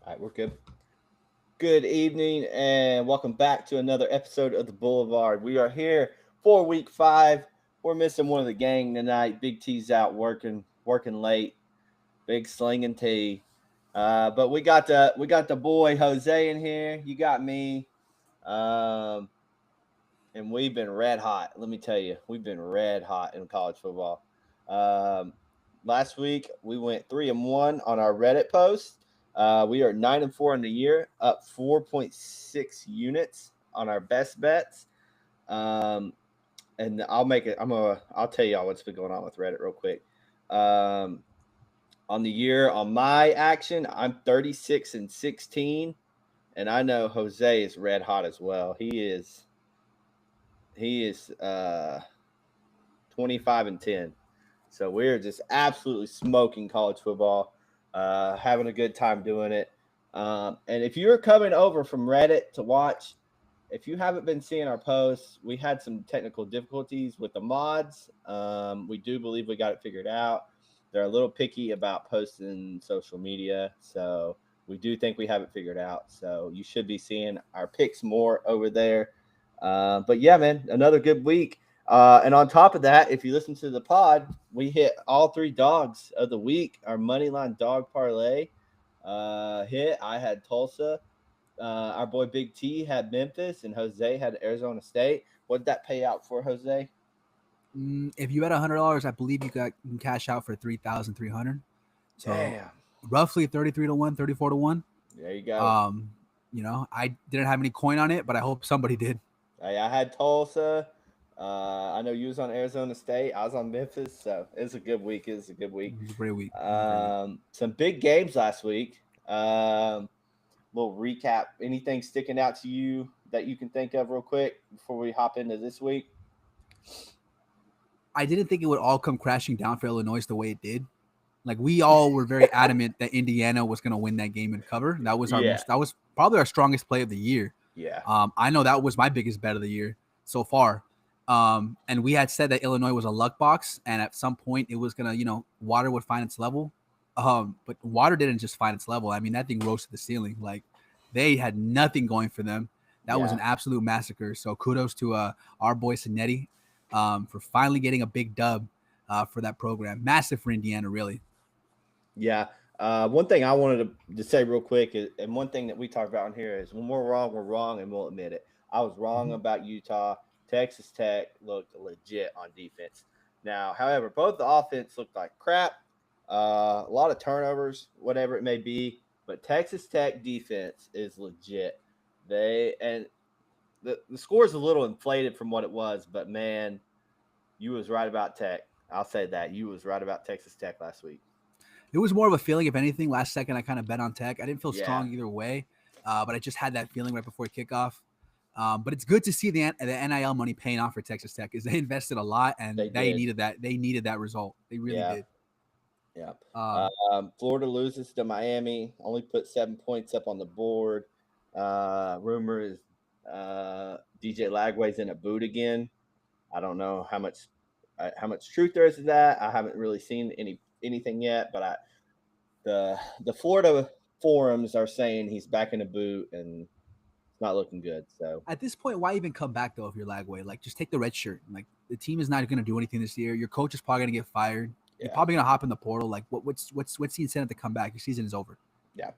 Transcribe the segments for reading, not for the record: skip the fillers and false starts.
All right, we're good. Good evening, and welcome back to another episode of the Boulevard. We are here for week 5. We're missing one of the gang tonight. Big T's out working late. Big slinging T. But we got the boy Jose in here. You got me, um, and we've been red hot. Let me tell you, we've been red hot in college football. Um, Last week we went 3-1 on our Reddit post. We are 9-4 in the year, up 4.6 units on our best bets. Um, and I'll make it. I'll tell y'all what's been going on with Reddit real quick. Um, on the year on my action, I'm 36-16, and I know Jose is red hot as well. He is 25-10. So we're just absolutely smoking college football, having a good time doing it. And if you're coming over from Reddit to watch, if you haven't been seeing our posts, we had some technical difficulties with the mods. We do believe we got it figured out. They're a little picky about posting social media, so we do think we have it figured out. So you should be seeing our picks more over there. But yeah, man, another good week. And on top of that, if you listen to the pod, we hit all 3 dogs of the week. Our money line dog parlay hit. I had Tulsa. Our boy Big T had Memphis, and Jose had Arizona State. What did that pay out for, Jose? If you had $100, I believe you can cash out for 3,300. So Damn. roughly 33-1, 34-1. There you go. Um, I didn't have any coin on it, but I hope somebody did. Hey, I had Tulsa. I know you was on Arizona State. I was on Memphis, so it's a good week. It's a good week. It was a great week. It was a great week. Some big games last week. Little recap. Anything sticking out to you that you can think of real quick before we hop into this week? I didn't think it would all come crashing down for Illinois the way it did. Like we all were very adamant that Indiana was going to win that game and cover. That was Yeah. that was probably our strongest play of the year. Yeah. I know that was my biggest bet of the year so far. And we had said that Illinois was a luck box, and at some point it was gonna, water would find its level. But water didn't just find its level. I mean, that thing rose to the ceiling. Like they had nothing going for them. That was Yeah. an absolute massacre. So kudos to our boy Sinetti for finally getting a big dub for that program. Massive for Indiana, really. Yeah. One thing I wanted to say real quick is, and one thing that we talk about in here is when we're wrong, and we'll admit it. I was wrong Mhm. about Utah. Texas Tech looked legit on defense. Now, however, both the offense looked like crap, a lot of turnovers, whatever it may be. But Texas Tech defense is legit. The score is a little inflated from what it was, but man, you was right about Tech. I'll say that you was right about Texas Tech last week. It was more of a feeling, if anything. Last second, I kind of bet on Tech. I didn't feel Yeah, strong either way, but I just had that feeling right before kickoff. But it's good to see the NIL money paying off for Texas Tech, because they invested a lot and they they did. needed that. They needed that result. They really Yeah, did. yeah. Um, Florida loses to Miami. Only put 7 points up on the board. Rumor is DJ Lagway's in a boot again. I don't know how much truth there is to that. I haven't really seen anything yet, but the Florida forums are saying he's back in a boot and it's not looking good. So at this point, why even come back though if you're Lagway? Like, just take the red shirt. Like, the team is not going to do anything this year. Your coach is probably going to get fired. You're yeah, probably going to hop in the portal. Like, what's the incentive to come back? Your season is over. yeah.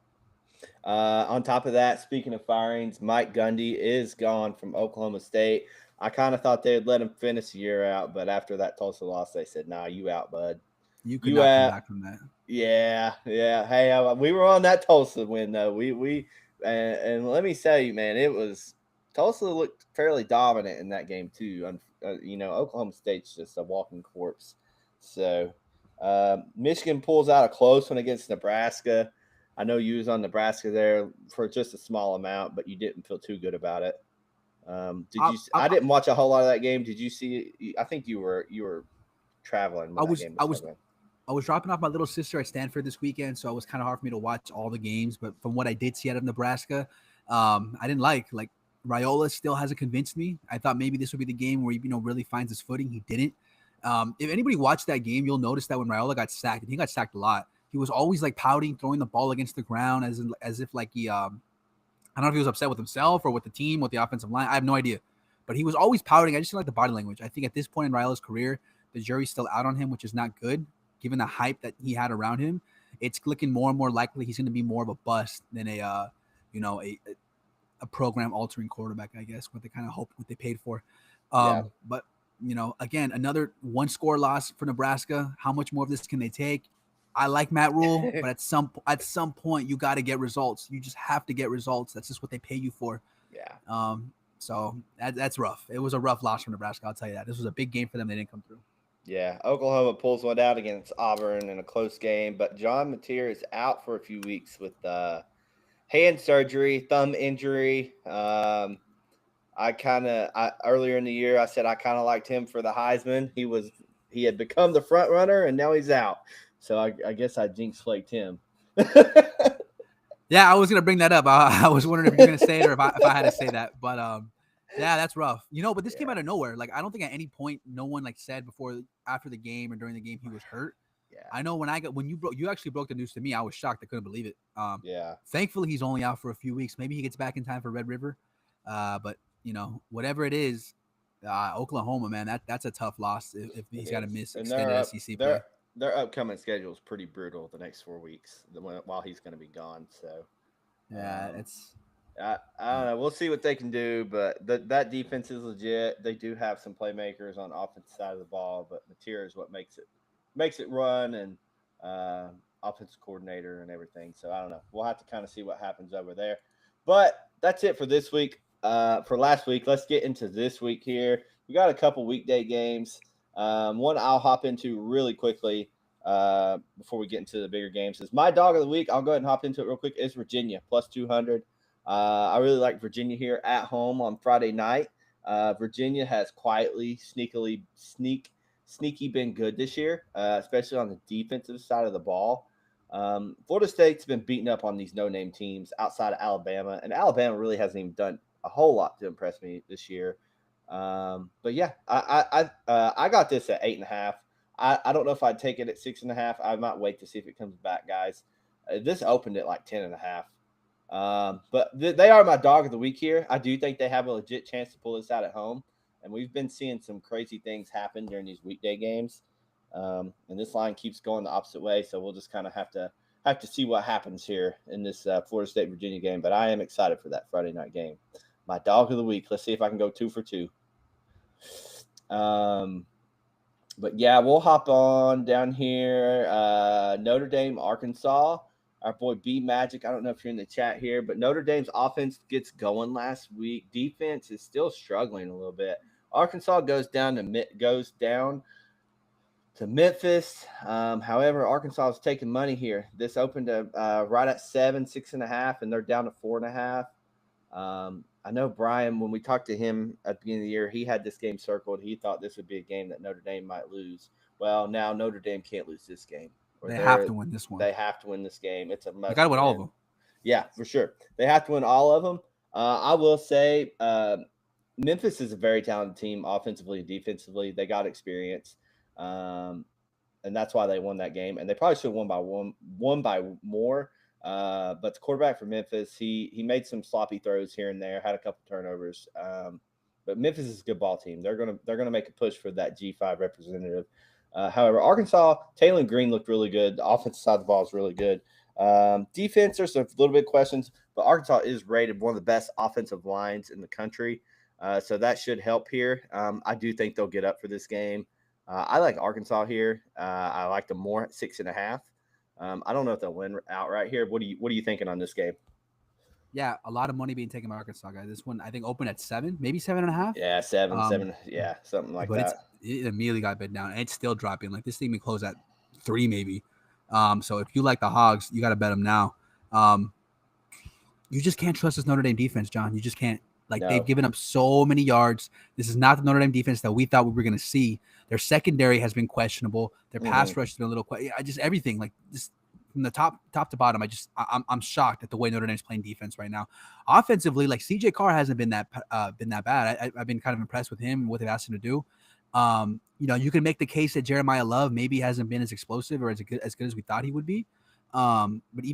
On top of that, speaking of firings, Mike Gundy is gone from Oklahoma State. I kind of thought they'd let him finish the year out, but after that Tulsa loss, they said, "Nah, you out, bud. You could You not come out." back from that. Yeah, yeah. Hey, we were on that Tulsa win though. We and let me tell you, man, it was Tulsa looked fairly dominant in that game too. Oklahoma State's just a walking corpse. So Michigan pulls out a close one against Nebraska. I know you was on Nebraska there for just a small amount, but you didn't feel too good about it. Did I, you? I, I didn't watch a whole lot of that game. Did you see? I think you were traveling I when that was game I was was coming. I was dropping off my little sister at Stanford this weekend, so it was kind of hard for me to watch all the games. But from what I did see out of Nebraska, I didn't like Raiola still hasn't convinced me. I thought maybe this would be the game where he really finds his footing. He didn't. If anybody watched that game, you'll notice that when Raiola got sacked, and he got sacked a lot, he was always like pouting, throwing the ball against the ground as if like he I don't know if he was upset with himself or with the team, with the offensive line. I have no idea. But he was always pouting. I just didn't like the body language. I think at this point in Raiola's career, the jury's still out on him, which is not good, given the hype that he had around him. It's looking more and more likely he's going to be more of a bust than a program-altering quarterback, I guess, what they kind of hope, what they paid for. But, again, another one-score loss for Nebraska. How much more of this can they take? I like Matt Rule, but at some point you got to get results. You just have to get results. That's just what they pay you for. Yeah. So that's rough. It was a rough loss for Nebraska. I'll tell you that. This was a big game for them. They didn't come through. Yeah. Oklahoma pulls one out against Auburn in a close game, but John Mateer is out for a few weeks with hand surgery, thumb injury. Earlier in the year, I said I kind of liked him for the Heisman. He had become the front runner, and now he's out. So I guess I jinx flaked him. Yeah, I was gonna bring that up. I was wondering if you're gonna say it or if I had to say that. But yeah, that's rough. But this came out of nowhere. Like I don't think at any point no one said after the game or during the game he was hurt. Yeah. I know when you actually broke the news to me, I was shocked. I couldn't believe it. Yeah. Thankfully, he's only out for a few weeks. Maybe he gets back in time for Red River. But whatever it is, Oklahoma, man, that's a tough loss if he's got to miss extended SEC play. Their upcoming schedule is pretty brutal the next 4 weeks while he's going to be gone. So, yeah, I don't know. We'll see what they can do, but that defense is legit. They do have some playmakers on the offensive side of the ball, but Mateer is what makes it run, and offensive coordinator and everything. So I don't know. We'll have to kind of see what happens over there. But that's it for this week. For last week, let's get into this week here. We got a couple weekday games. One I'll hop into really quickly before we get into the bigger games is my dog of the week. I'll go ahead and hop into it real quick. Is Virginia plus 200. I really like Virginia here at home on Friday night. Virginia has quietly, sneaky been good this year, especially on the defensive side of the ball. Florida State's been beating up on these no-name teams outside of Alabama, and Alabama really hasn't even done a whole lot to impress me this year. But yeah, I got this at 8.5. I don't know if I'd take it at 6.5. I might wait to see if it comes back, guys. This opened at like 10.5. But they are my dog of the week here. I do think they have a legit chance to pull this out at home, and we've been seeing some crazy things happen during these weekday games. And this line keeps going the opposite way, so we'll just kind of have to see what happens here in this Florida State Virginia game. But I am excited for that Friday night game. My dog of the week. Let's see if I can go 2 for 2. But yeah, we'll hop on down here. Notre Dame, Arkansas. Our boy B Magic. I don't know if you're in the chat here, but Notre Dame's offense gets going last week. Defense is still struggling a little bit. Arkansas goes down to Memphis. However, Arkansas is taking money here. This opened right at 6.5, and they're down to 4.5. I know Brian, when we talked to him at the beginning of the year, he had this game circled. He thought this would be a game that Notre Dame might lose. Well, now Notre Dame can't lose this game. They have to win this one. They have to win this game. It's a must. They got to win all of them. Yeah, for sure. They have to win all of them. I will say Memphis is a very talented team offensively and defensively. They got experience. And that's why they won that game. And they probably should have won by more. But the quarterback for Memphis, he made some sloppy throws here and there, had a couple turnovers. But Memphis is a good ball team. They're gonna make a push for that G5 representative. However, Arkansas, Taylor Green looked really good. The offensive side of the ball is really good. Defense, there's a little bit of questions, but Arkansas is rated one of the best offensive lines in the country. So that should help here. I do think they'll get up for this game. I like Arkansas here. I like them more at 6.5. I don't know if they'll win outright here. What are you thinking on this game? Yeah, a lot of money being taken by Arkansas, guys. This one I think opened at 7, maybe 7.5. Yeah, 7, yeah, something like that. It immediately got bid down, and it's still dropping. Like this thing may close at 3, maybe. So if you like the Hogs, you got to bet them now. You just can't trust this Notre Dame defense, John. You just can't. No. They've given up so many yards. This is not the Notre Dame defense that we thought we were going to see. Their secondary has been questionable. Their pass rush has been a little just everything just from the top to bottom. I'm shocked at the way Notre Dame's playing defense right now. Offensively, CJ Carr hasn't been that bad. I've been kind of impressed with him and what they've asked him to do. You can make the case that Jeremiah Love maybe hasn't been as explosive or as good as we thought he would be. But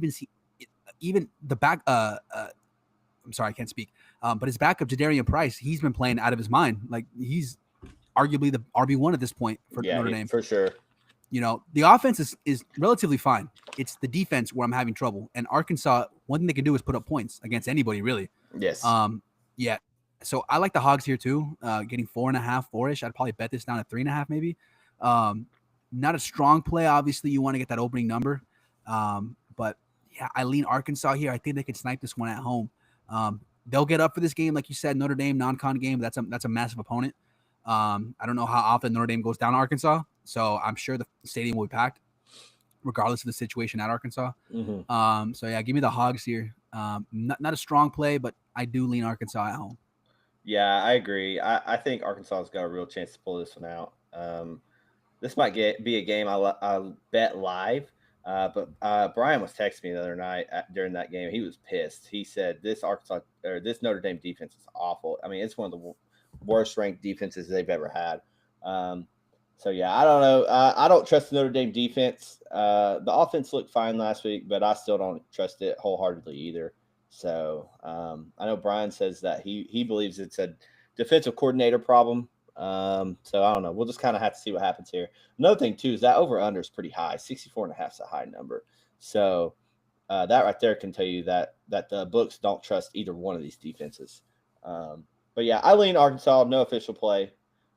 even the back, I'm sorry, I can't speak. But his backup, Jadarian Price, he's been playing out of his mind. Like he's arguably the RB1 at this point for Notre Dame. For sure. You know, the offense is relatively fine. It's the defense where I'm having trouble. And Arkansas, one thing they can do is put up points against anybody, really. Yes. Yeah. So I like the Hogs here too. Getting 4.5, 4-ish. I'd probably bet this down at 3.5, maybe. Not a strong play. Obviously, you want to get that opening number. But yeah, I lean Arkansas here. I think they can snipe this one at home. They'll get up for this game, like you said, Notre Dame non-con game. That's a massive opponent. I don't know how often Notre Dame goes down to Arkansas, so I'm sure the stadium will be packed, regardless of the situation at Arkansas. Mm-hmm. So yeah, give me the Hogs here. Not a strong play, but I do lean Arkansas at home. Yeah, I agree. I think Arkansas's got a real chance to pull this one out. This might be a game I'll bet live. But Brian was texting me the other night during that game. He was pissed. He said this Notre Dame defense is awful. I mean, it's one of the worst ranked defenses they've ever had. So yeah, I don't know. I don't trust the Notre Dame defense. The offense looked fine last week, but I still don't trust it wholeheartedly either. So I know Brian says that he believes it's a defensive coordinator problem. So I don't know. We'll just kind of have to see what happens here. Another thing too is that over under is pretty high. 64.5 is a high number. So that right there can tell you that the books don't trust either one of these defenses. But yeah, I lean Arkansas. No official play.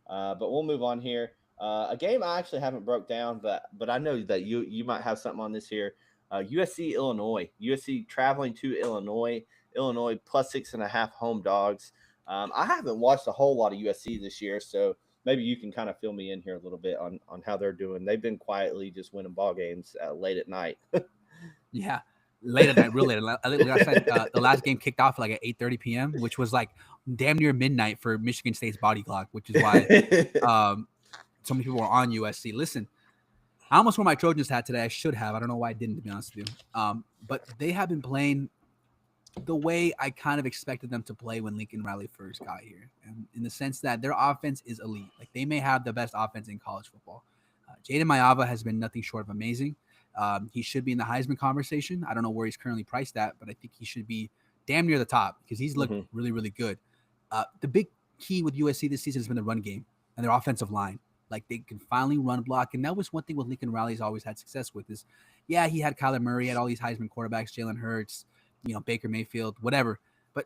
But we'll move on here. A game I actually haven't broke down, but I know that you might have something on this here. USC Illinois. USC traveling to Illinois. Illinois plus 6.5 home dogs. I haven't watched a whole lot of USC this year, so maybe you can kind of fill me in here a little bit on how they're doing. They've been quietly just winning ball games late at night. Yeah, late at night, real late. I think the last game kicked off like at 8:30 p.m., which was like damn near midnight for Michigan State's body clock, which is why so many people were on USC. Listen, I almost wore my Trojans hat today. I should have. I don't know why I didn't, to be honest with you. But they have been playing the way I kind of expected them to play when Lincoln Riley first got here, and in the sense that their offense is elite. Like they may have the best offense in college football. Jaden Mayava has been nothing short of amazing. He should be in the Heisman conversation. I don't know where he's currently priced at, but I think he should be damn near the top because he's looked really, really good. The big key with USC this season has been the run game and their offensive line. Like they can finally run block. And that was one thing with Lincoln Riley's always had success with is, yeah, he had Kyler Murray, had all these Heisman quarterbacks, Jalen Hurts, Baker Mayfield, whatever. But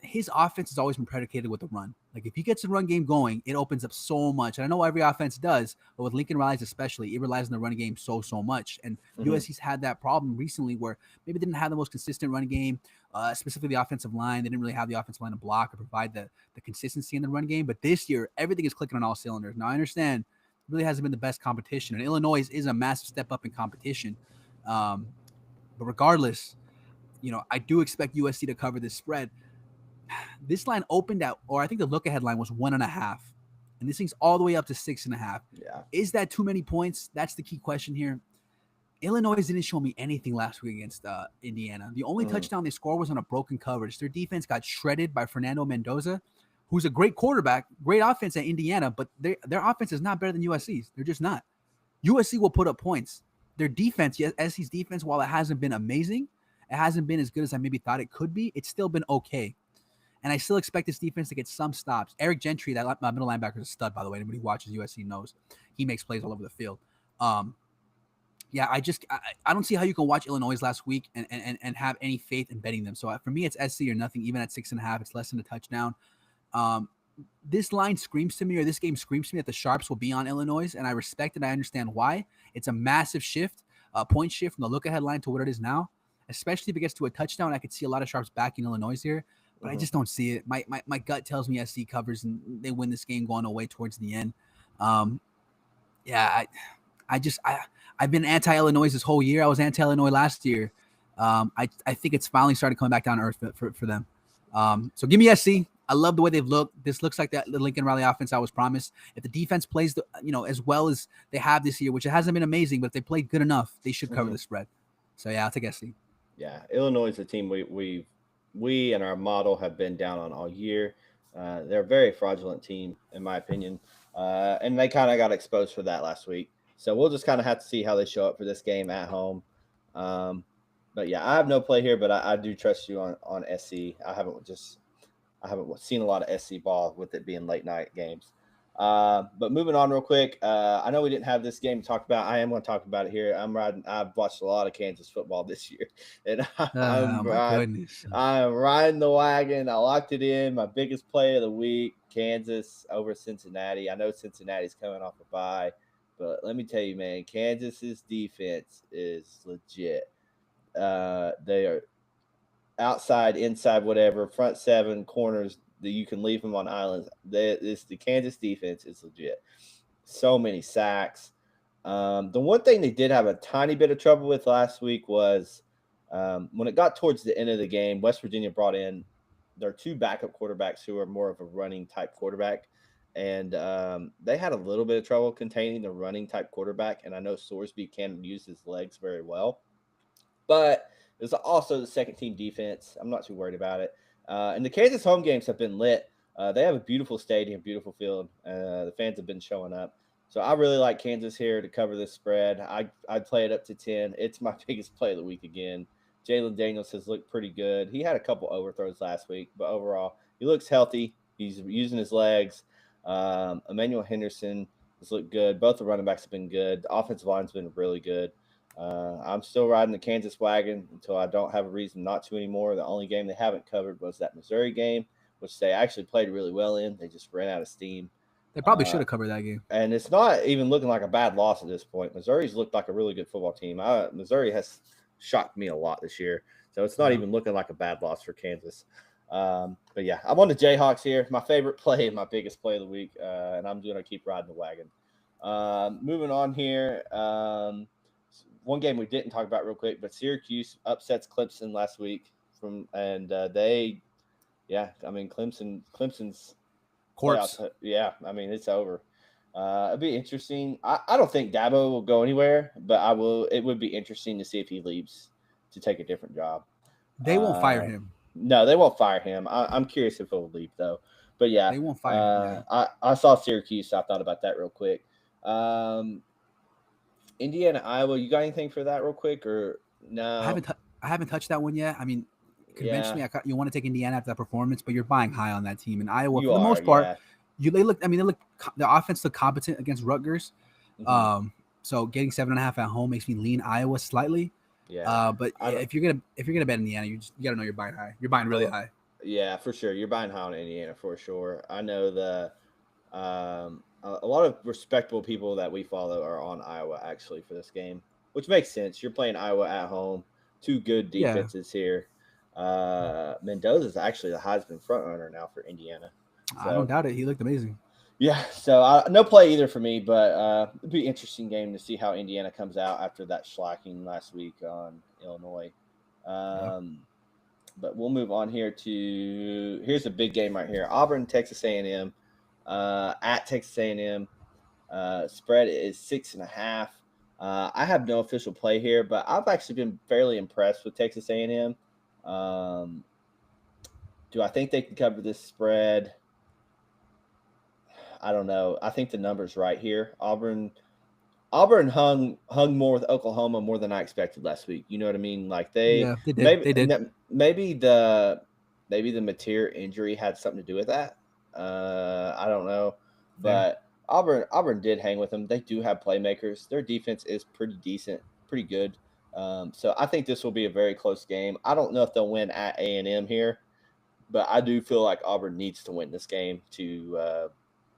his offense has always been predicated with the run. Like if he gets the run game going, it opens up so much. And I know every offense does, but with Lincoln Riley's especially, it relies on the run game so much. And USC's had that problem recently where maybe they didn't have the most consistent run game, specifically the offensive line. They didn't really have the offensive line to block or provide the consistency in the run game. But this year, everything is clicking on all cylinders. Now, I understand it really hasn't been the best competition. And Illinois is a massive step up in competition. But regardless, I do expect USC to cover this spread. This line opened out, or I think the look-ahead line was 1.5, and this thing's all the way up to 6.5. Yeah, is that too many points? That's the key question here. Illinois didn't show me anything last week against Indiana. The only touchdown they scored was on a broken coverage. Their defense got shredded by Fernando Mendoza, who's a great quarterback, great offense at Indiana, but their offense is not better than USC's. They're just not. USC will put up points. Their defense, yes, SC's defense, while it hasn't been amazing, it hasn't been as good as I maybe thought it could be. It's still been okay. And I still expect this defense to get some stops. Eric Gentry, that middle linebacker, is a stud, by the way. Anybody who watches USC knows he makes plays all over the field. Yeah, I don't see how you can watch Illinois last week and have any faith in betting them. So for me, it's SC or nothing. Even at 6.5, it's less than a touchdown. This line screams to me, or this game screams to me that the Sharps will be on Illinois, and I respect it. I understand why. It's a massive shift, point shift from the look-ahead line to what it is now. Especially if it gets to a touchdown, I could see a lot of Sharps backing Illinois here. But I just don't see it. My gut tells me SC covers and they win this game going away towards the end. Yeah, I've been anti-Illinois this whole year. I was anti-Illinois last year. I think it's finally started coming back down to earth for them. So give me SC. I love the way they've looked. This looks like the Lincoln Riley offense I was promised. If the defense plays as well as they have this year, which it hasn't been amazing, but if they played good enough, they should cover the spread. So yeah, I'll take SC. Yeah, Illinois is a team we and our model have been down on all year. They're a very fraudulent team, in my opinion, and they kind of got exposed for that last week. So we'll just kind of have to see how they show up for this game at home. But yeah, I have no play here, but I do trust you on SC. I haven't seen a lot of SC ball with it being late night games. But moving on real quick, I know we didn't have this game to talk about. I am going to talk about it here. I've watched a lot of Kansas football this year, and Oh my goodness. I'm riding the wagon. I locked it in. My biggest play of the week: Kansas over Cincinnati. I know Cincinnati's coming off a bye, but let me tell you, man, Kansas's defense is legit. They are outside, inside, whatever, front seven, corners that you can leave them on islands. The Kansas defense is legit. So many sacks. The one thing they did have a tiny bit of trouble with last week was when it got towards the end of the game, West Virginia brought in their two backup quarterbacks who are more of a running type quarterback. And they had a little bit of trouble containing the running type quarterback. And I know Sorsby can use his legs very well. But it's also the second team defense. I'm not too worried about it. And the Kansas home games have been lit. They have a beautiful stadium, beautiful field. The fans have been showing up. So I really like Kansas here to cover this spread. I'd play it up to 10. It's my biggest play of the week again. Jalen Daniels has looked pretty good. He had a couple overthrows last week, but overall, he looks healthy. He's using his legs. Emmanuel Henderson has looked good. Both the running backs have been good. The offensive line's been really good. I'm still riding the Kansas wagon until I don't have a reason not to anymore. The only game they haven't covered was that Missouri game, which they actually played really well in. They just ran out of steam. They probably should have covered that game. And it's not even looking like a bad loss at this point. Missouri's looked like a really good football team. Missouri has shocked me a lot this year. So it's not even looking like a bad loss for Kansas. But yeah, I'm on the Jayhawks here. My favorite play and my biggest play of the week. And I'm going to keep riding the wagon. Moving on here. One game we didn't talk about real quick, but Syracuse upsets Clemson last week Clemson's corpse. playoffs, yeah, I mean, it's over. It'll be interesting. I don't think Dabo will go anywhere, but it would be interesting to see if he leaves to take a different job. They won't fire him. No, they won't fire him. I'm curious if he'll leave though. But yeah, they won't fire him. Yeah. I saw Syracuse, so I thought about that real quick. Indiana, Iowa, you got anything for that real quick or no? I haven't touched that one yet. I mean, conventionally, you want to take Indiana after that performance, but you're buying high on that team. And Iowa, for the most part, they look. The offense looked competent against Rutgers. Mm-hmm. So getting 7.5 at home makes me lean Iowa slightly. Yeah. But if you're gonna bet Indiana, you gotta know you're buying high. You're buying really high. Yeah, for sure. You're buying high on Indiana for sure. I know a lot of respectable people that we follow are on Iowa actually for this game, which makes sense. You're playing Iowa at home. Two good defenses here. Mendoza's actually the Heisman frontrunner now for Indiana. So, I don't doubt it. He looked amazing. Yeah, so no play either for me, but it'd be an interesting game to see how Indiana comes out after that shellacking last week on Illinois. But we'll move on here here's a big game right here. Auburn, Texas A&M. At Texas A&M, spread is 6.5. I have no official play here, but I've actually been fairly impressed with Texas A&M. Do I think they can cover this spread? I don't know. I think the number's right here. Auburn hung more with Oklahoma more than I expected last week. You know what I mean? Like they did. Maybe the Mateer injury had something to do with that. I don't know, but Auburn did hang with them. They do have playmakers. Their defense is pretty decent, pretty good. So I think this will be a very close game. I don't know if they'll win at A&M here, but I do feel like Auburn needs to win this game to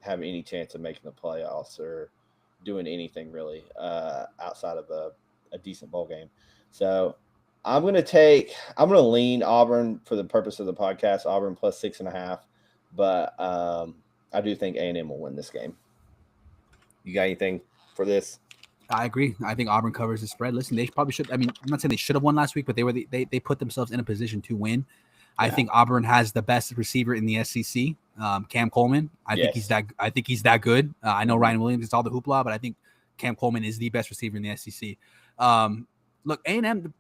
have any chance of making the playoffs or doing anything really outside of a decent bowl game. So I'm going to lean Auburn for the purpose of the podcast, Auburn plus 6.5. But I do think A&M will win this game. You got anything for this? I agree. I think Auburn covers the spread. Listen, they probably should. I mean, I'm not saying they should have won last week, but they put themselves in a position to win. Yeah. I think Auburn has the best receiver in the SEC, Cam Coleman. I think he's that good. I know Ryan Williams is all the hoopla, but I think Cam Coleman is the best receiver in the SEC. Look, A&M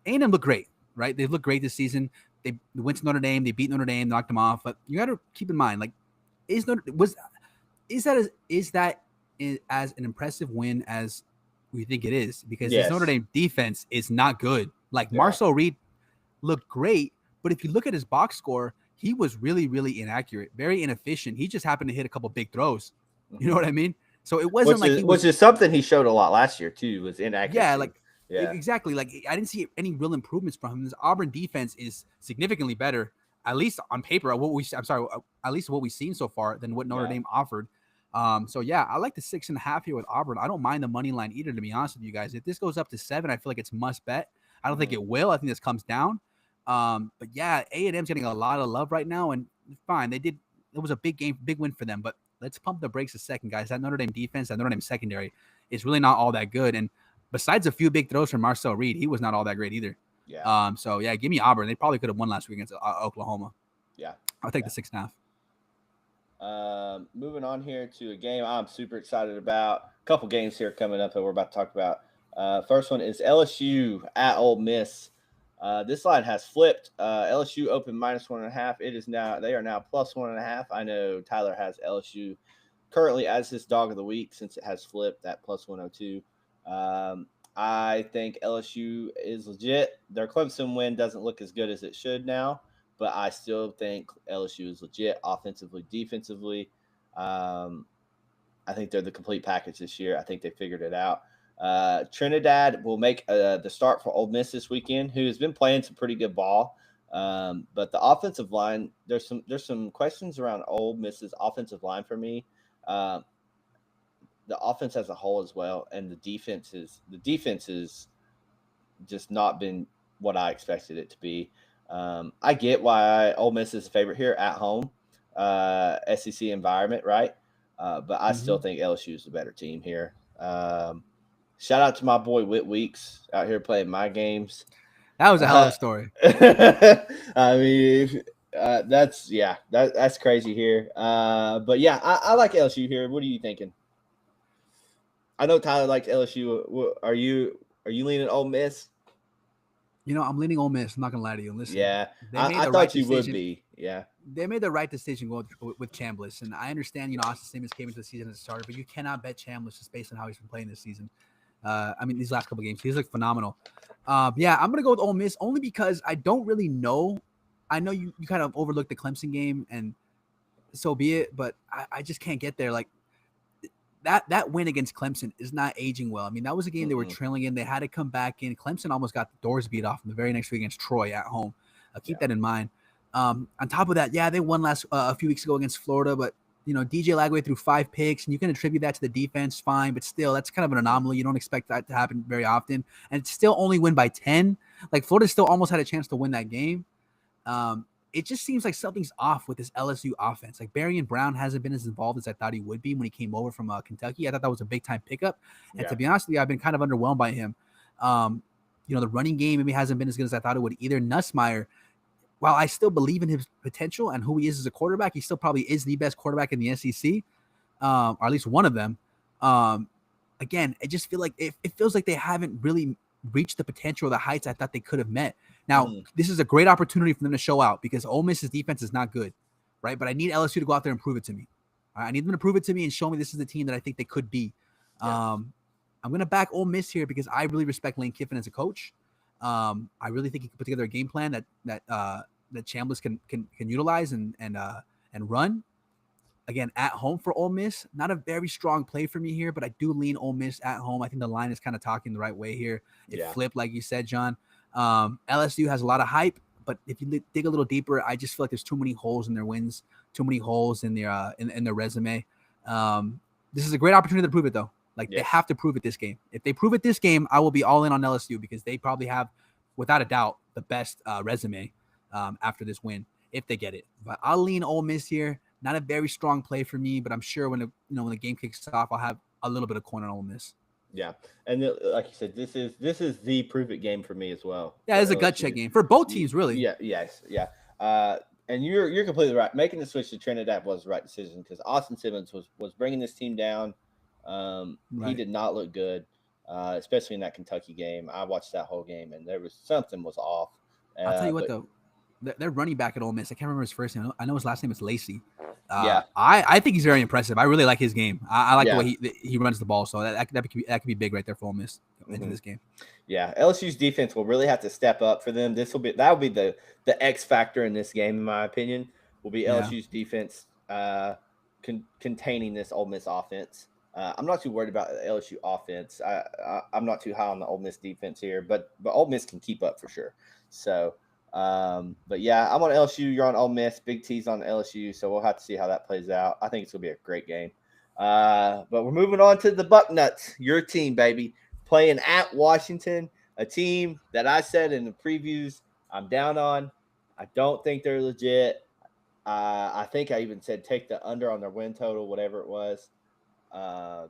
look great, right? They've looked great this season. They went to Notre Dame. They beat Notre Dame, knocked them off. But you got to keep in mind, like, is that as an impressive win as we think it is, because this Yes. Notre Dame defense is not good. Like, Yeah. Marcel Reed looked great, but if you look at his box score, he was really, really inaccurate, very inefficient. He just happened to hit a couple big throws. You know what I mean? So it wasn't which is something he showed a lot last year too, was inaccuracy. yeah, like Yeah. exactly. Like, I didn't see any real improvements from him. This Auburn defense is significantly better, at least on paper. At least what we've seen so far than what Notre Dame offered. So yeah, I like the 6.5 here with Auburn. I don't mind the money line either, to be honest with you guys. If this goes up to 7, I feel like it's must bet. I don't think it will. I think this comes down. But yeah, A&M's getting a lot of love right now, and fine. It was a big win for them, but let's pump the brakes a second, guys. That Notre Dame defense, that Notre Dame secondary is really not all that good. And besides a few big throws from Marcel Reed, he was not all that great either. Yeah. So yeah, give me Auburn. They probably could have won last week against Oklahoma. Yeah. I'll take the 6.5. Moving on here to a game I'm super excited about. A couple games here coming up that we're about to talk about. First one is LSU at Ole Miss. This line has flipped. LSU opened -1.5. They are now +1.5. I know Tyler has LSU currently as his dog of the week since it has flipped at +102. I think LSU is legit. Their Clemson win doesn't look as good as it should now, but I still think LSU is legit offensively, defensively. I think they're the complete package this year. I think they figured it out. Trinidad will make the start for Ole Miss this weekend, who has been playing some pretty good ball. But the offensive line, there's some questions around Ole Miss's offensive line for me. The offense as a whole as well, and the defense is just not been what I expected it to be. I get why Ole Miss is a favorite here at home, SEC environment, right? But I still think LSU is the better team here. Shout out to my boy Whit Weeks out here playing my games. That was a hell of a story. I mean, that's crazy here. But yeah, I like LSU here. What are you thinking? I know Tyler likes LSU. Are you leaning Ole Miss? I'm leaning Ole Miss. I'm not gonna lie to you. Listen, yeah, I thought you would be. Yeah, they made the right decision going with Chambliss, and I understand. Austin Simmons came into the season as a starter, but you cannot bet Chambliss just based on how he's been playing this season. These last couple games, he's looked phenomenal. Yeah, I'm gonna go with Ole Miss only because I don't really know. I know you kind of overlooked the Clemson game, and so be it. But I just can't get there. Like that win against Clemson is not aging well. I mean, that was a game they were trailing in. They had to come back in. Clemson almost got the doors beat off them the very next week against Troy at home. Keep that in mind. On top of that, yeah, they won a few weeks ago against Florida, but DJ Lagway threw 5 picks, and you can attribute that to the defense, fine, but still, that's kind of an anomaly. You don't expect that to happen very often, and it's still only win by 10. Like, Florida still almost had a chance to win that game. It just seems like something's off with this LSU offense. Like, Barian Brown hasn't been as involved as I thought he would be when he came over from Kentucky. I thought that was a big-time pickup, and to be honest with you, I've been kind of underwhelmed by him. The running game maybe hasn't been as good as I thought it would either. Nussmeier, while I still believe in his potential and who he is as a quarterback, he still probably is the best quarterback in the SEC, or at least one of them. Again, I just feel like it feels like they haven't really reached the potential or the heights I thought they could have met. Now, this is a great opportunity for them to show out because Ole Miss's defense is not good, right? But I need LSU to go out there and prove it to me. I need them to prove it to me and show me this is the team that I think they could be. I'm going to back Ole Miss here because I really respect Lane Kiffin as a coach. I really think he can put together a game plan that Chambliss can utilize and run. Again, at home for Ole Miss, not a very strong play for me here, but I do lean Ole Miss at home. I think the line is kind of talking the right way here. It flipped, like you said, John. LSU has a lot of hype, but if you dig a little deeper, I just feel like there's too many holes in their wins, too many holes in their in their resume. This is a great opportunity to prove it, though. They have to prove it this game. If they prove it this game, I will be all in on LSU because they probably have, without a doubt, the best resume after this win if they get it. But I'll lean Ole Miss here. Not a very strong play for me, but I'm sure when the game kicks off, I'll have a little bit of coin on Ole Miss. Yeah, and like you said, this is the prove it game for me as well. Yeah, it's a gut check game for both teams, really. Yeah, yes, yeah. And you're completely right. Making the switch to Trinidad was the right decision because Austin Simmons was bringing this team down. He did not look good, especially in that Kentucky game. I watched that whole game, and something was off. I'll tell you what, though. Their running back at Ole Miss, I can't remember his first name. I know his last name is Lacey. Yeah. I think he's very impressive. I really like his game. I like the Yeah. way he runs the ball. So that could be big right there for Ole Miss into Mhm. this game. Yeah, LSU's defense will really have to step up for them. That'll be the X factor in this game, in my opinion. Will be Yeah. LSU's defense containing this Ole Miss offense. I'm not too worried about the LSU offense. I'm not too high on the Ole Miss defense here, but Ole Miss can keep up for sure. So, but yeah, I'm on LSU. You're on Ole Miss. Big T's on LSU. So we'll have to see how that plays out. I think it's gonna be a great game. But we're moving on to the Bucknuts, your team, baby, playing at Washington, a team that I said in the previews I'm down on. I don't think they're legit. I think I even said take the under on their win total, whatever it was. I'm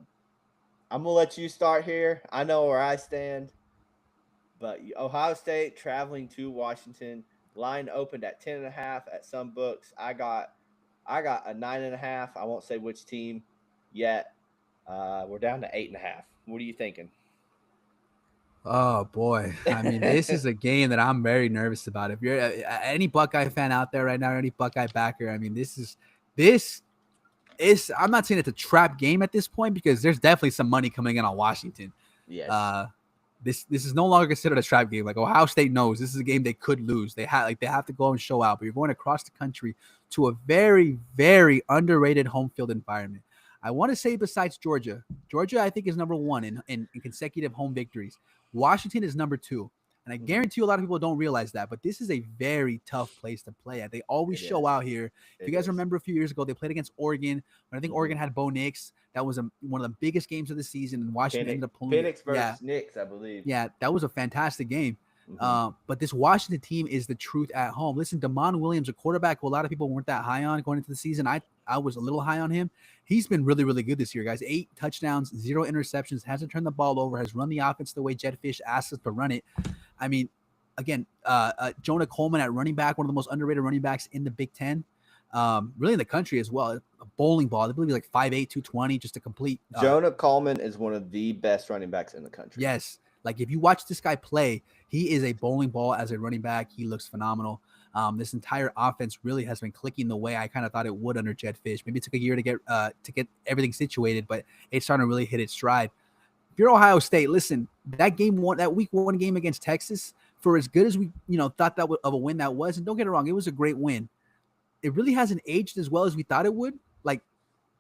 gonna let you start here. I know where I stand, but Ohio State traveling to Washington. Line opened at 10.5 at some books. I got a 9.5. I won't say which team yet. We're down to 8.5. What are you thinking? Oh boy, I mean, this is a game that I'm very nervous about. If you're any Buckeye fan out there right now, or any Buckeye backer, I mean, this is. I'm not saying it's a trap game at this point because there's definitely some money coming in on Washington. Yes. This is no longer considered a trap game. Like Ohio State knows this is a game they could lose. They have to go and show out. But you're going across the country to a very, very underrated home field environment. I want to say besides Georgia, I think is number one in consecutive home victories. Washington is number two. And I guarantee you a lot of people don't realize that, but this is a very tough place to play at. They always show out here. If you guys remember a few years ago, they played against Oregon. When I think Oregon had Bo Nix. That was one of the biggest games of the season, and Washington ended up pulling Penix versus Nix, I believe. Yeah, that was a fantastic game. But this Washington team is the truth at home. Listen, Damon Williams, a quarterback who a lot of people weren't that high on going into the season. I was a little high on him. He's been really, really good this year, guys. 8 touchdowns, 0 interceptions, hasn't turned the ball over, has run the offense the way Jedd Fisch asked us to run it. I mean, again, Jonah Coleman at running back, one of the most underrated running backs in the Big Ten. Really in the country as well. A bowling ball. I believe he's like 5'8", 220, just a complete. Jonah Coleman is one of the best running backs in the country. Yes. Like if you watch this guy play, he is a bowling ball as a running back. He looks phenomenal. This entire offense really has been clicking the way I kind of thought it would under Jedd Fisch. Maybe it took a year to get everything situated, but it's starting to really hit its stride. If you're Ohio State, listen, that week 1 game against Texas, for as good as we thought that of a win that was, and don't get it wrong, it was a great win. It really hasn't aged as well as we thought it would. Like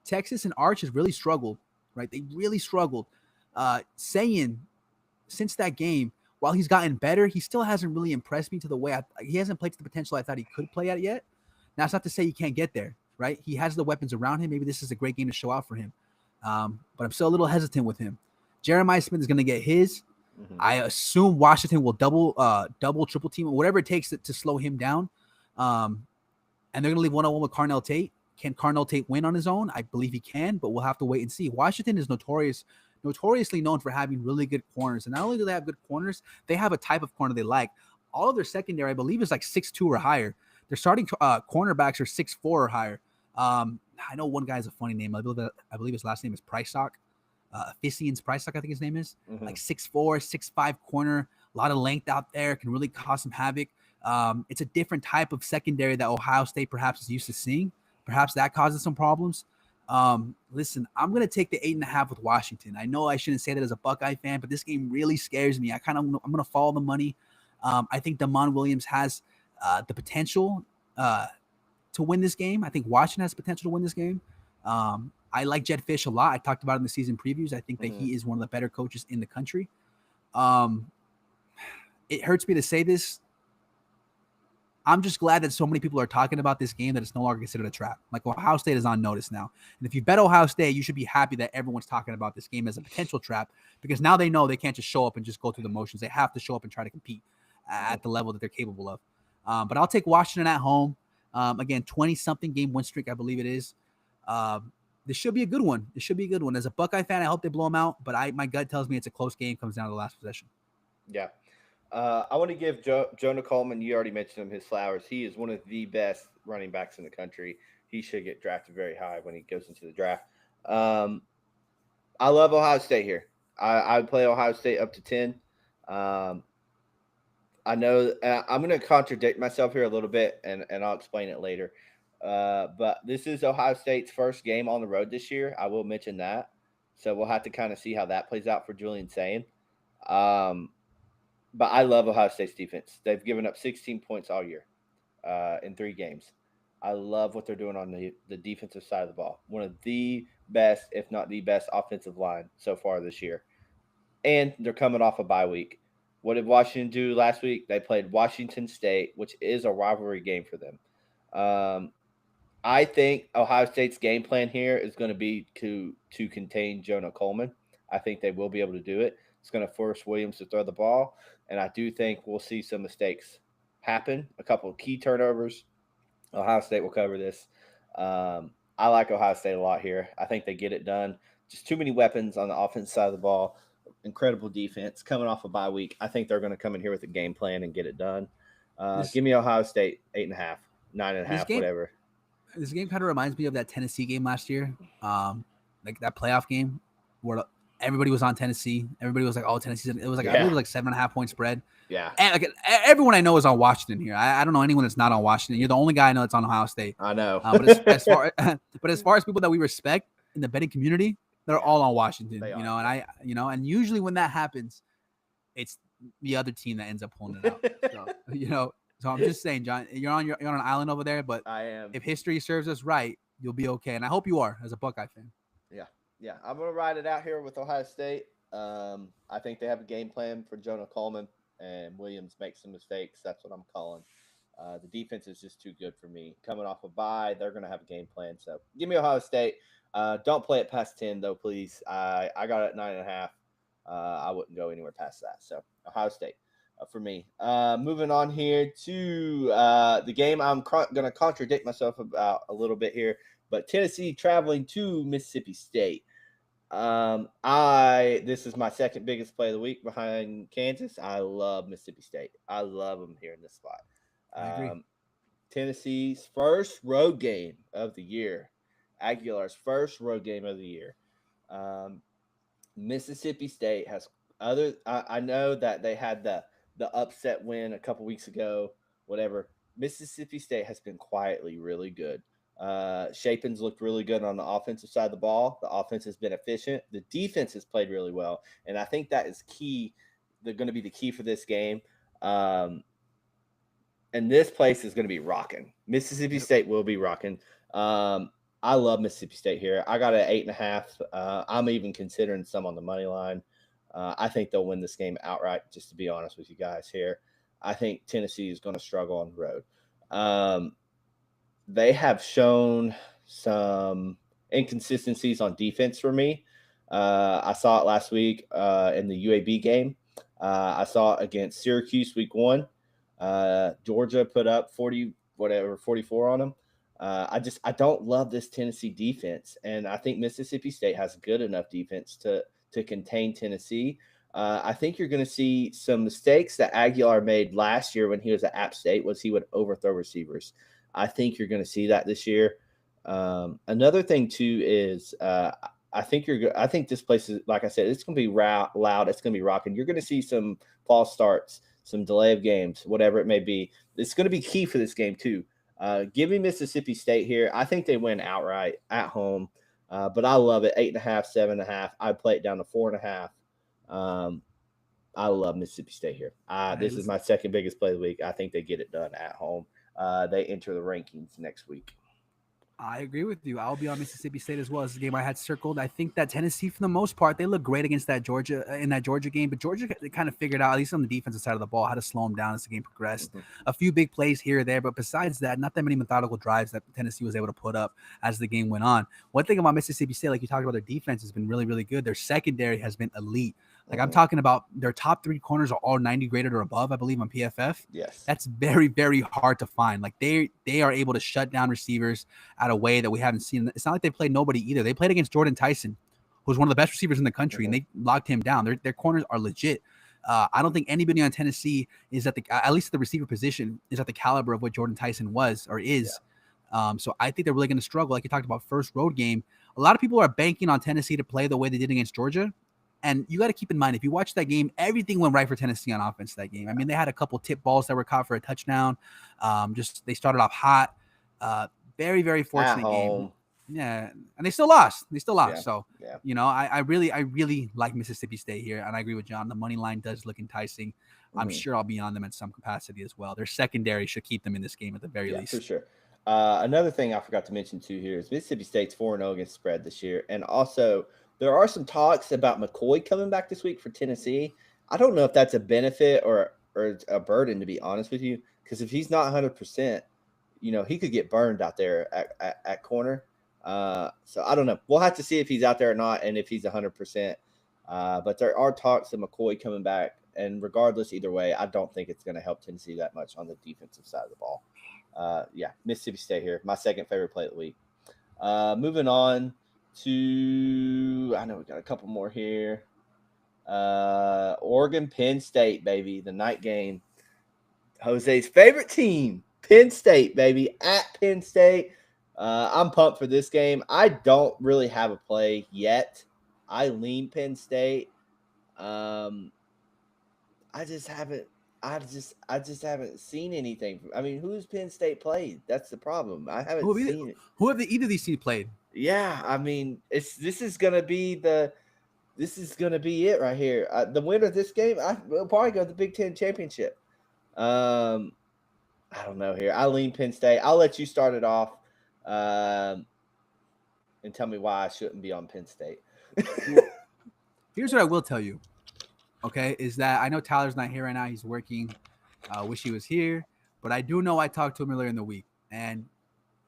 Texas and Arch has really struggled, right? They really struggled. Saying since that game, while he's gotten better, he still hasn't really impressed me to the way he hasn't played to the potential I thought he could play at yet. Now, it's not to say he can't get there, right? He has the weapons around him. Maybe this is a great game to show out for him. But I'm still a little hesitant with him. Jeremiah Smith is going to get his. I assume Washington will double, triple team, whatever it takes to slow him down. And they're going to leave one-on-one with Carnell Tate. Can Carnell Tate win on his own? I believe he can, but we'll have to wait and see. Washington is notoriously known for having really good corners. And not only do they have good corners, they have a type of corner they like. All of their secondary, I believe, is like 6'2" or higher. Their starting cornerbacks are 6'4" or higher. I know one guy has a funny name. I believe his last name is Prysock. Fisians Prysock, I think his name is. Like 6'4", 6'5" corner. A lot of length out there. Can really cause some havoc. It's a different type of secondary that Ohio State perhaps is used to seeing. Perhaps that causes some problems. Listen, I'm going to take the 8.5 with Washington. I know I shouldn't say that as a Buckeye fan, but this game really scares me. I'm going to follow the money. I think Damon Williams has the potential to win this game. I think Washington has potential to win this game. I like Jedd Fisch a lot. I talked about it in the season previews. I think that he is one of the better coaches in the country. It hurts me to say this. I'm just glad that so many people are talking about this game that it's no longer considered a trap. Like Ohio State is on notice now. And if you bet Ohio State, you should be happy that everyone's talking about this game as a potential trap because now they know they can't just show up and just go through the motions. They have to show up and try to compete at the level that they're capable of. But I'll take Washington at home. Again, 20-something game win streak, I believe it is. This should be a good one. As a Buckeye fan, I hope they blow them out, but my gut tells me it's a close game, comes down to the last possession. Yeah. I want to give Jonah Coleman, you already mentioned him, his flowers. He is one of the best running backs in the country. He should get drafted very high when he goes into the draft. I love Ohio State here. I would play Ohio State up to 10. I know I'm going to contradict myself here a little bit, and I'll explain it later. But this is Ohio State's first game on the road this year. I will mention that. So we'll have to kind of see how that plays out for Julian Sayin. Um, but I love Ohio State's defense. They've given up 16 points all year in 3 games. I love what they're doing on the defensive side of the ball. One of the best, if not the best, offensive line so far this year. And they're coming off a bye week. What did Washington do last week? They played Washington State, which is a rivalry game for them. I think Ohio State's game plan here is going to be to contain Jonah Coleman. I think they will be able to do it. It's going to force Williams to throw the ball, and I do think we'll see some mistakes happen. A couple of key turnovers. Ohio State will cover this. I like Ohio State a lot here. I think they get it done. Just too many weapons on the offense side of the ball. Incredible defense coming off a bye week. I think they're going to come in here with a game plan and get it done. Give me Ohio State 8.5, 9.5, whatever. This game kind of reminds me of that Tennessee game last year, like that playoff game where everybody was on Tennessee. Everybody was like, "Oh, Tennessee!" It was like I believe it was like 7.5 point spread. Yeah, and like everyone I know is on Washington here. I don't know anyone that's not on Washington. You're the only guy I know that's on Ohio State. I know. But as far as people that we respect in the betting community, they're all on Washington. And usually when that happens, it's the other team that ends up pulling it out. So, So I'm just saying, John, you're on an island over there, but I am. If history serves us right, you'll be okay, and I hope you are as a Buckeye fan. Yeah. I'm gonna ride it out here with Ohio State. I think they have a game plan for Jonah Coleman, and Williams makes some mistakes. That's what I'm calling. The defense is just too good for me. Coming off a bye, they're gonna have a game plan. So give me Ohio State. Don't play it past 10 though, please. I got it at 9.5. I wouldn't go anywhere past that. So Ohio State. For me. Moving on here to the game I'm going to contradict myself about a little bit here, but Tennessee traveling to Mississippi State. This is my second biggest play of the week behind Kansas. I love Mississippi State. I love them here in this spot. I agree. Tennessee's first road game of the year. Aguilar's first road game of the year. Mississippi State has I know that they had the upset win a couple weeks ago, whatever. Mississippi State has been quietly really good. Shapen's looked really good on the offensive side of the ball. The offense has been efficient. The defense has played really well, and I think that is key. They're going to be the key for this game. And this place is going to be rocking. Mississippi State will be rocking. I love Mississippi State here. I got an 8.5. I'm even considering some on the money line. I think they'll win this game outright, just to be honest with you guys here. I think Tennessee is going to struggle on the road. They have shown some inconsistencies on defense for me. I saw it last week in the UAB game. I saw it against Syracuse week 1. Georgia put up 44 on them. I don't love this Tennessee defense, and I think Mississippi State has good enough defense to contain Tennessee. I think you're going to see some mistakes that Aguilar made last year when he was at App State was he would overthrow receivers. I think you're going to see that this year. Another thing too is I think this place is, like I said, it's going to be loud. It's going to be rocking. You're going to see some false starts, some delay of games, whatever it may be. It's going to be key for this game too. Give me Mississippi State here. I think they win outright at home. But I love it. 8.5, 7.5. I'd play it down to 4.5. I love Mississippi State here. This is my second biggest play of the week. I think they get it done at home. They enter the rankings next week. I agree with you. I'll be on Mississippi State as well as the game I had circled. I think that Tennessee, for the most part, they look great against that Georgia game. But Georgia, they kind of figured out, at least on the defensive side of the ball, how to slow them down as the game progressed. Mm-hmm. A few big plays here or there, but besides that, not that many methodical drives that Tennessee was able to put up as the game went on. One thing about Mississippi State, like you talked about, their defense has been really, really good. Their secondary has been elite. Like I'm talking about their top 3 corners are all 90 graded or above, I believe, on PFF. Yes. That's very, very hard to find. Like they are able to shut down receivers at a way that we haven't seen. It's not like they played nobody either. They played against Jordan Tyson, who's one of the best receivers in the country, and they locked him down. Their corners are legit. I don't think anybody on Tennessee is at least the receiver position is at the caliber of what Jordan Tyson was or is. Yeah. So I think they're really going to struggle. Like you talked about, first road game. A lot of people are banking on Tennessee to play the way they did against Georgia. And you got to keep in mind, if you watch that game, everything went right for Tennessee on offense that game. I mean, they had a couple tip balls that were caught for a touchdown. They started off hot. Very, very At fortunate game. home. Yeah, and they still lost. Yeah. So, Yeah. I really like Mississippi State here, and I agree with John. The money line does look enticing. I'm sure I'll be on them in some capacity as well. Their secondary should keep them in this game at the very least. For sure. Another thing I forgot to mention too here is Mississippi State's 4-0 against spread this year, and also there are some talks about McCoy coming back this week for Tennessee. I don't know if that's a benefit or a burden, to be honest with you, because if he's not 100%, he could get burned out there at corner. So I don't know. We'll have to see if he's out there or not, and if he's 100%. But there are talks of McCoy coming back, and regardless, either way, I don't think it's going to help Tennessee that much on the defensive side of the ball. Mississippi State here, my second favorite play of the week. Moving on to, I know we got a couple more here. Oregon, Penn State, baby, the night game. Jose's favorite team, Penn State, baby, at Penn State. I'm pumped for this game. I don't really have a play yet. I lean Penn State. I just haven't seen anything. I mean, who's Penn State played? That's the problem. I haven't seen it. Who have either of these teams played? Yeah, I mean, this is gonna be it right here. The winner of this game, will probably go to the Big Ten championship. I don't know here. I lean Penn State. I'll let you start it off, and tell me why I shouldn't be on Penn State. Here's what I will tell you. Okay, is that I know Tyler's not here right now. He's working. Wish he was here, but I do know I talked to him earlier in the week, and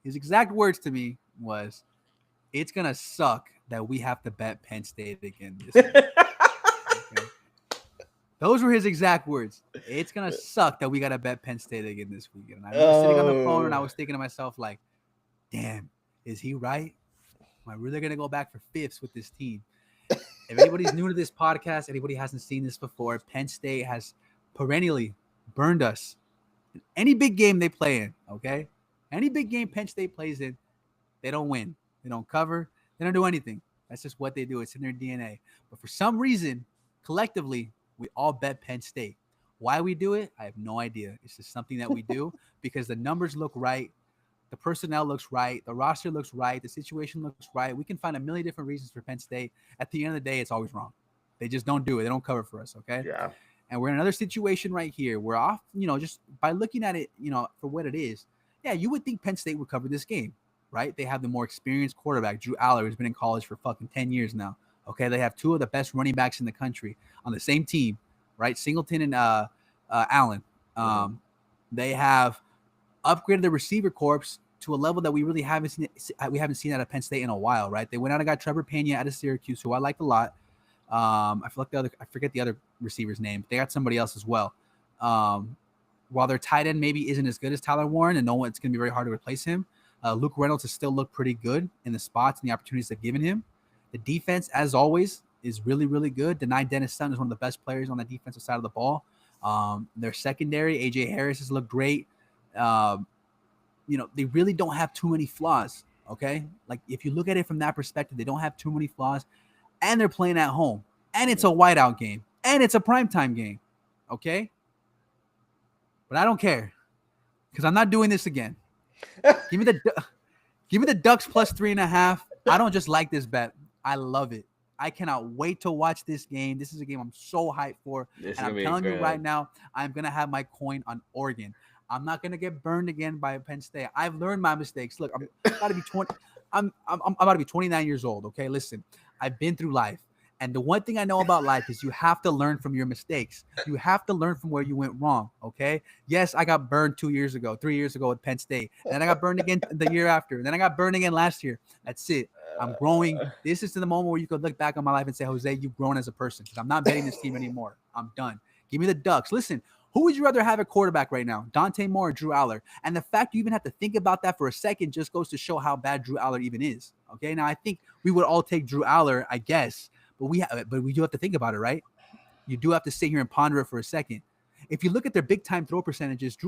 his exact words to me was, "It's gonna suck that we have to bet Penn State again this week." Okay? Those were his exact words. It's gonna suck that we gotta bet Penn State again this weekend. And I was sitting on the phone and I was thinking to myself, like, "Damn, is he right? Am I really gonna go back for fifths with this team?" If anybody's new to this podcast, anybody hasn't seen this before, Penn State has perennially burned us in any big game they play in, okay? Any big game Penn State plays in, they don't win. They don't cover. They don't do anything. That's just what they do. It's in their DNA. But for some reason, collectively, we all bet Penn State. Why we do it, I have no idea. It's just something that we do because the numbers look right. The personnel looks right. The roster looks right. The situation looks right. We can find a million different reasons for Penn State. At the end of the day, it's always wrong. They just don't do it. They don't cover for us, okay? Yeah. And we're in another situation right here. We're off, just by looking at it, for what it is. Yeah, you would think Penn State would cover this game, right? They have the more experienced quarterback, Drew Aller, who's been in college for fucking 10 years now, okay? They have two of the best running backs in the country on the same team, right? Singleton and Allen. They have upgraded the receiver corps to a level that we really haven't seen. We haven't seen out of Penn State in a while, right? They went out and got Trevor Pena out of Syracuse, who I liked a lot. I forget the other receiver's name. They got somebody else as well. While their tight end maybe isn't as good as Tyler Warren, and it's going to be very hard to replace him. Luke Reynolds has still looked pretty good in the spots and the opportunities they've given him. The defense, as always, is really, really good. Denai Dennis-Sutton is one of the best players on the defensive side of the ball. Their secondary, AJ Harris, has looked great. They really don't have too many flaws, okay? Like, if you look at it from that perspective, they don't have too many flaws, and they're playing at home, and it's a whiteout game, and it's a primetime game, okay? But I don't care, because I'm not doing this again. Give me the Ducks plus 3.5. I don't just like this bet. I love it. I cannot wait to watch this game. This is a game I'm so hyped for. And I'm telling you right now, I'm going to have my coin on Oregon. I'm not gonna get burned again by Penn State. I've learned my mistakes. Look, I'm about to be 20. I'm about to be 29 years old. Okay, listen, I've been through life, and the one thing I know about life is you have to learn from your mistakes. You have to learn from where you went wrong. Okay. Yes, I got burned 3 years ago with Penn State, and then I got burned again the year after, and then I got burned again last year. That's it. I'm growing. This is the moment where you could look back on my life and say, Jose, you've grown as a person. Because I'm not betting this team anymore. I'm done. Give me the Ducks. Listen. Who would you rather have at quarterback right now, Dante Moore or Drew Aller? And the fact you even have to think about that for a second just goes to show how bad Drew Aller even is. Okay, now I think we would all take Drew Aller, I guess, but we do have to think about it, right? You do have to sit here and ponder it for a second. If you look at their big time throw percentages,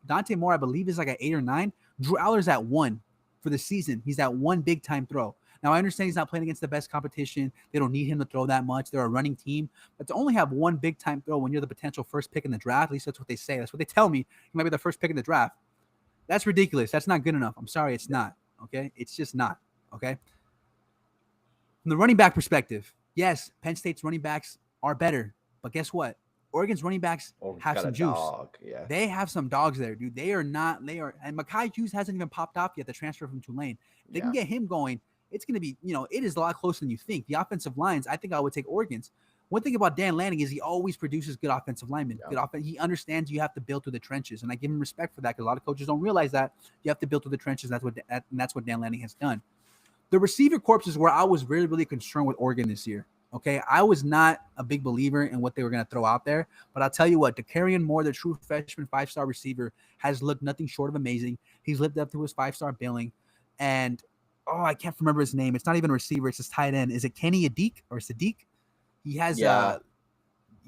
Dante Moore, I believe, is like at 8 or 9. Drew Aller's at 1 for the season. He's at 1 big time throw. Now, I understand he's not playing against the best competition. They don't need him to throw that much. They're a running team. But to only have 1 big-time throw when you're the potential first pick in the draft, at least that's what they say. That's what they tell me. You might be the first pick in the draft. That's ridiculous. That's not good enough. I'm sorry, it's not. Okay, it's just not. Okay. From the running back perspective, yes, Penn State's running backs are better, but guess what? Oregon's running backs Oregon's have got some a juice. dog. Yeah. They have some dogs there, dude. They are not. They are. And Mekhi Hughes hasn't even popped off yet. The transfer from Tulane. If they can get him going, it's going to be. It is a lot closer than you think. The offensive lines. I think I would take Oregon's. One thing about Dan Lanning is he always produces good offensive linemen. Good offense. He understands you have to build through the trenches, and I give him respect for that because a lot of coaches don't realize that you have to build through the trenches. That's what Dan Lanning has done. The receiver corps is where I was really, really concerned with Oregon this year. Okay, I was not a big believer in what they were going to throw out there, but I'll tell you what, Dakarian Moore, the true freshman 5-star receiver, has looked nothing short of amazing. He's lived up to his 5-star billing, and I can't remember his name. It's not even a receiver; it's his tight end. Is it Kenny Sadiq or Sadiq? He has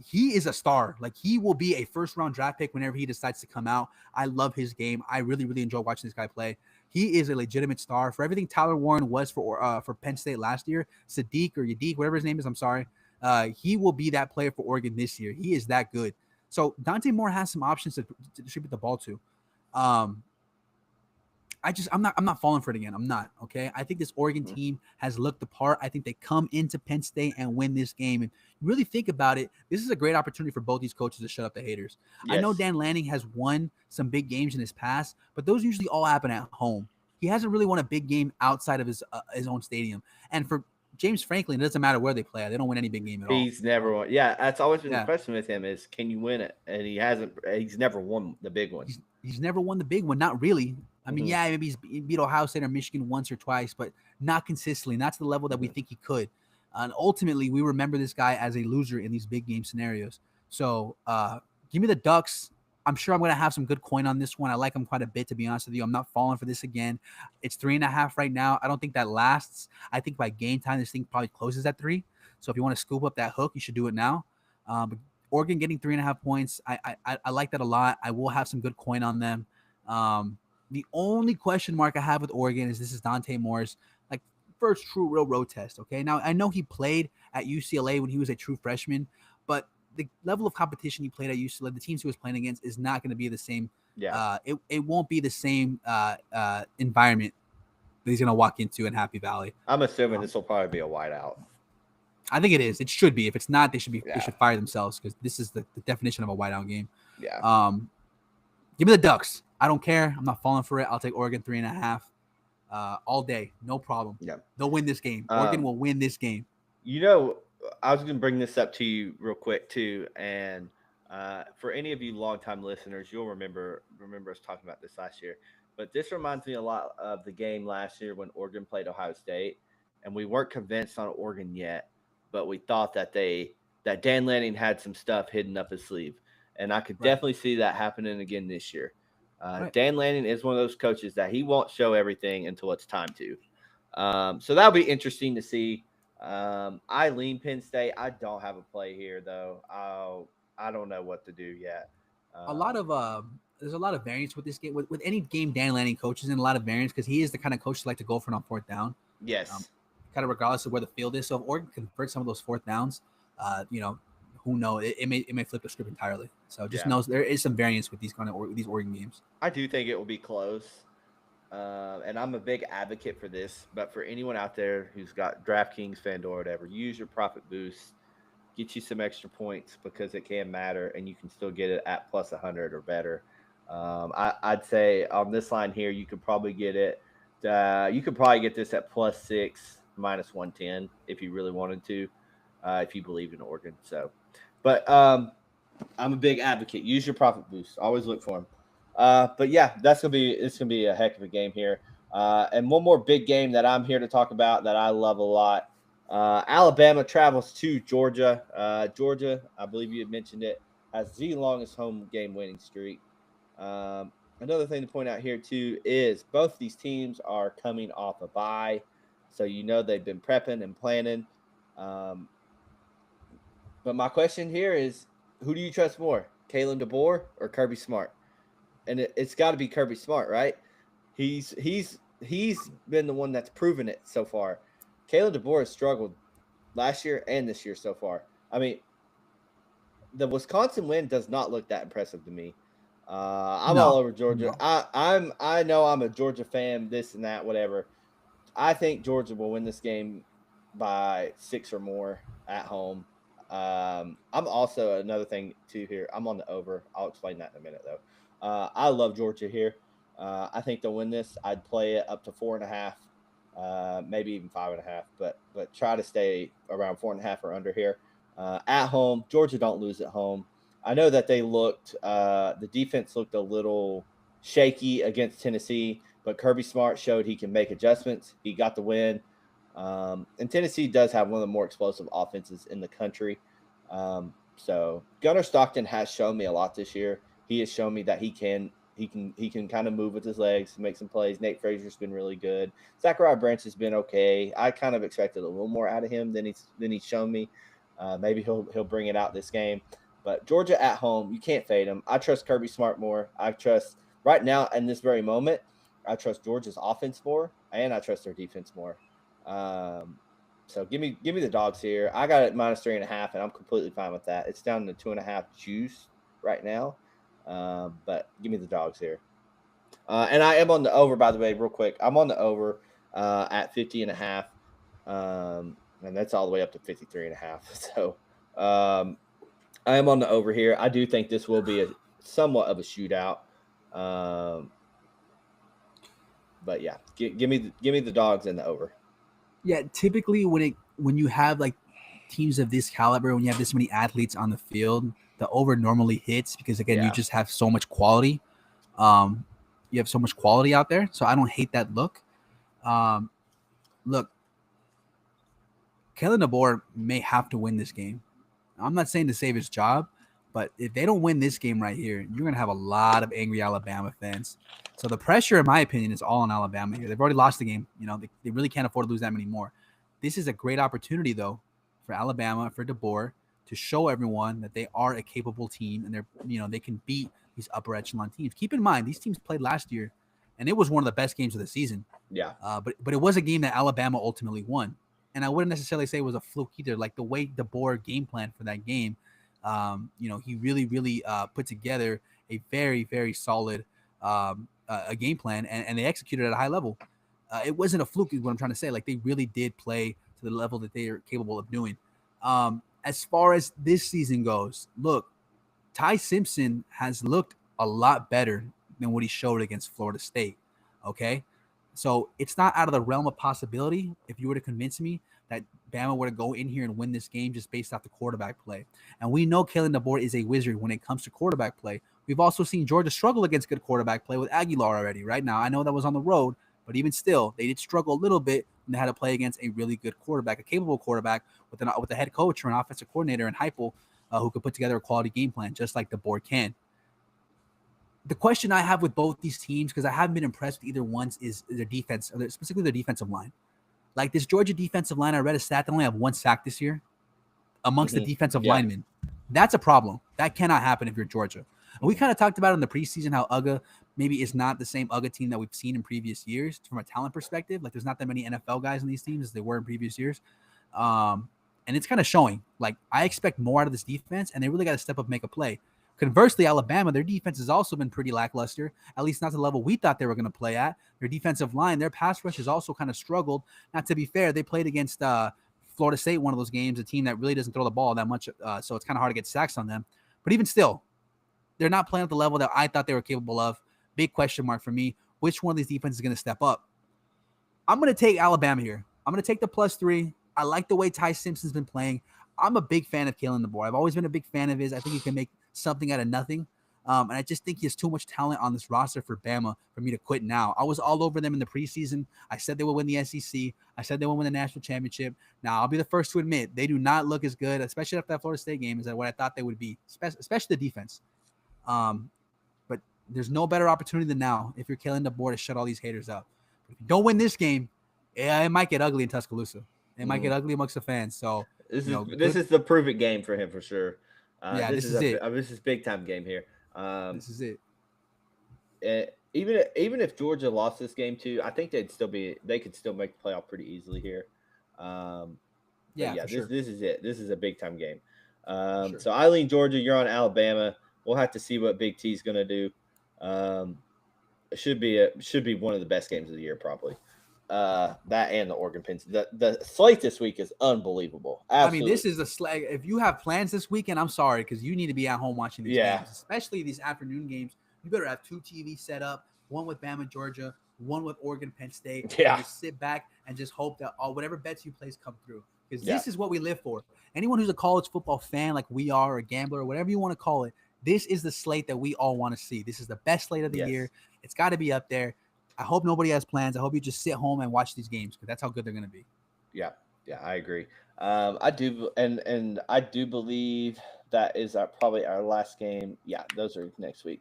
he is a star. Like, he will be a first-round draft pick whenever he decides to come out. I love his game. I really, really enjoy watching this guy play. He is a legitimate star. For everything Tyler Warren was for Penn State last year, Sadiq or Yadik, whatever his name is, I'm sorry, he will be that player for Oregon this year. He is that good. So Dante Moore has some options to distribute the ball to. I'm not falling for it again. I'm not. Okay. I think this Oregon team has looked the part. I think they come into Penn State and win this game. And really think about it. This is a great opportunity for both these coaches to shut up the haters. Yes. I know Dan Lanning has won some big games in his past, but those usually all happen at home. He hasn't really won a big game outside of his own stadium. And for James Franklin, it doesn't matter where they play. They don't win any big game at all. He's never won. Yeah, that's always been the question with him is, can you win it? And he hasn't. He's never won the big one. He's never won the big one. Not really. I mean, maybe he's beat Ohio State or Michigan once or twice, but not consistently. And that's the level that we think he could. And ultimately, we remember this guy as a loser in these big game scenarios. So give me the Ducks. I'm sure I'm going to have some good coin on this one. I like them quite a bit, to be honest with you. I'm not falling for this again. It's 3.5 right now. I don't think that lasts. I think by game time, this thing probably closes at 3. So if you want to scoop up that hook, you should do it now. But Oregon getting 3.5 points, I like that a lot. I will have some good coin on them. The only question mark I have with Oregon is this is Dante Moore's first true real road test. Okay. Now I know he played at UCLA when he was a true freshman, but the level of competition he played at UCLA, the teams he was playing against, is not going to be the same. Yeah. It won't be the same environment that he's going to walk into in Happy Valley. I'm assuming this will probably be a whiteout. I think it is. It should be. If it's not, they should fire themselves, because this is the definition of a whiteout game. Yeah. Give me the Ducks. I don't care. I'm not falling for it. I'll take Oregon 3.5 all day. No problem. Yeah. They'll win this game. Oregon will win this game. I was going to bring this up to you real quick too. And for any of you longtime listeners, you'll remember us talking about this last year. But this reminds me a lot of the game last year when Oregon played Ohio State. And we weren't convinced on Oregon yet, but we thought that Dan Lanning had some stuff hidden up his sleeve. And I could definitely see that happening again this year. Dan Lanning is one of those coaches that he won't show everything until it's time to. So that'll be interesting to see. I lean Penn State. I don't have a play here, though. I don't know what to do yet. There's a lot of variance with this game. With any game Dan Lanning coaches in, a lot of variance, because he is the kind of coach to like to go for it on 4th down. Yes. Kind of regardless of where the field is. So if Oregon converts some of those 4th downs, who knows? It may flip the script entirely. So just knows there is some variance with these Oregon games. I do think it will be close, and I'm a big advocate for this. But for anyone out there who's got DraftKings, FanDuel, whatever, use your profit boost, get you some extra points, because it can matter, and you can still get it at plus 100 or better. I'd say on this line here, you could probably get it. You could probably get this at plus 6, minus 110 if you really wanted to, if you believe in Oregon. So. But I'm a big advocate. Use your profit boost. Always look for them. But yeah, it's gonna be a heck of a game here. And one more big game that I'm here to talk about that I love a lot. Alabama travels to Georgia. Georgia, I believe you had mentioned it, has the longest home game winning streak. Another thing to point out here too is both these teams are coming off a bye, so they've been prepping and planning. But my question here is, who do you trust more, Kalen DeBoer or Kirby Smart? And it's got to be Kirby Smart, right? He's been the one that's proven it so far. Kalen DeBoer has struggled last year and this year so far. I mean, the Wisconsin win does not look that impressive to me. I'm all over Georgia. No. I know I'm a Georgia fan, this and that, whatever. I think Georgia will win this game by 6 or more at home. I'm also another thing too here. I'm on the over. I'll explain that in a minute though. I love Georgia here. I think they'll win this. I'd play it up to 4.5, maybe even 5.5, but try to stay around 4.5 or under here. At home, Georgia don't lose at home. I know that they looked. The defense looked a little shaky against Tennessee, but Kirby Smart showed he can make adjustments. He got the win. And Tennessee does have one of the more explosive offenses in the country. So Gunnar Stockton has shown me a lot this year. He has shown me that he can kind of move with his legs, make some plays. Nate Frazier's been really good. Zachariah Branch has been okay. I kind of expected a little more out of him than he's shown me. Maybe he'll bring it out this game. But Georgia at home, you can't fade them. I trust Kirby Smart more. I trust right now in this very moment, I trust Georgia's offense more, and I trust their defense more. So give me the dogs here. I got it -3.5, and I'm completely fine with that. It's down to 2.5 juice right now, but give me the dogs here. And I am on the over, by the way, real quick. I'm on the over at 50.5, and that's all the way up to 53.5. So I am on the over here. I do think this will be a somewhat of a shootout. But yeah, give me the dogs and the over. Yeah, typically when you have like teams of this caliber, when you have this many athletes on the field, the over normally hits because again, you just have so much quality. You have so much quality out there, so I don't hate that look. Look, Kalen DeBoer may have to win this game. I'm not saying to save his job, but if they don't win this game right here, you're going to have a lot of angry Alabama fans. So the pressure, in my opinion, is all on Alabama here. They've already lost the game. You know, they really can't afford to lose that many more. This is a great opportunity, though, for Alabama, for DeBoer, to show everyone that they are a capable team and they can beat these upper echelon teams. Keep in mind, these teams played last year, and it was one of the best games of the season. Yeah. But it was a game that Alabama ultimately won. And I wouldn't necessarily say it was a fluke either. Like the way DeBoer game plan for that game, he really, really put together a very, very solid a game plan, and they executed at a high level. It wasn't a fluke, is what I'm trying to say. Like they really did play to the level that they are capable of doing. As far as this season goes, look, Ty Simpson has looked a lot better than what he showed against Florida State. Okay. So it's not out of the realm of possibility if you were to convince me that Bama were to go in here and win this game just based off the quarterback play. And we know Kalen DeBoer is a wizard when it comes to quarterback play. We've also seen Georgia struggle against good quarterback play with Aguilar already. Right now, I know that was on the road, but even still, they did struggle a little bit when they had to play against a really good quarterback, a capable quarterback with a head coach or an offensive coordinator in Heupel who could put together a quality game plan just like DeBoer can. The question I have with both these teams, because I haven't been impressed with either one, is their defense, or specifically their defensive line. Like this Georgia defensive line, I read a stat they only have 1 sack this year amongst the defensive linemen. That's a problem. That cannot happen if you're Georgia. And we kind of talked about in the preseason how UGA maybe is not the same UGA team that we've seen in previous years from a talent perspective. Like there's not that many NFL guys on these teams as there were in previous years. And it's kind of showing. Like I expect more out of this defense, and they really got to step up and make a play. Conversely, Alabama, their defense has also been pretty lackluster, at least not to the level we thought they were going to play at. Their defensive line, their pass rush has also kind of struggled. Not to be fair, they played against Florida State, one of those games, a team that really doesn't throw the ball that much, so it's kind of hard to get sacks on them. But even still, they're not playing at the level that I thought they were capable of. Big question mark for me. Which one of these defenses is going to step up? I'm going to take Alabama here. I'm going to take the +3. I like the way Ty Simpson's been playing. I'm a big fan of Kalen DeBoer. I've always been a big fan of his. I think he can make something out of nothing. And I just think he has too much talent on this roster for Bama for me to quit now. I was all over them in the preseason. I said they would win the SEC. I said they would win the national championship. Now, I'll be the first to admit they do not look as good, especially after that Florida State game, as what I thought they would be, especially the defense. But there's no better opportunity than now if you're Kalen DeBoer to shut all these haters up. But if you don't win this game, it might get ugly in Tuscaloosa. It might get ugly amongst the fans. So this is the prove it game for him for sure. This is it. This is big time game here. This is it. Even if Georgia lost this game too, I think they could still make the playoff pretty easily here. Sure. This is it. This is a big time game. Sure. So I lean Georgia. You're on Alabama. we'll have to see what Big T's going to do. It should be one of the best games of the year, probably. That and the Oregon Penn. The slate this week is unbelievable. Absolutely. I mean, this is a slag. If you have plans this weekend, I'm sorry, because you need to be at home watching these games, especially these afternoon games. You better have 2 TVs set up, one with Bama, Georgia, one with Oregon, Penn State. Yeah. And just sit back and just hope that whatever bets you place come through, because this is what we live for. Anyone who's a college football fan like we are, or a gambler, or whatever you want to call it, this is the slate that we all want to see. This is the best slate of the year. It's got to be up there. I hope nobody has plans. I hope you just sit home and watch these games, because that's how good they're going to be. Yeah, I agree. I do, and I do believe that is probably our last game. Yeah, those are next week.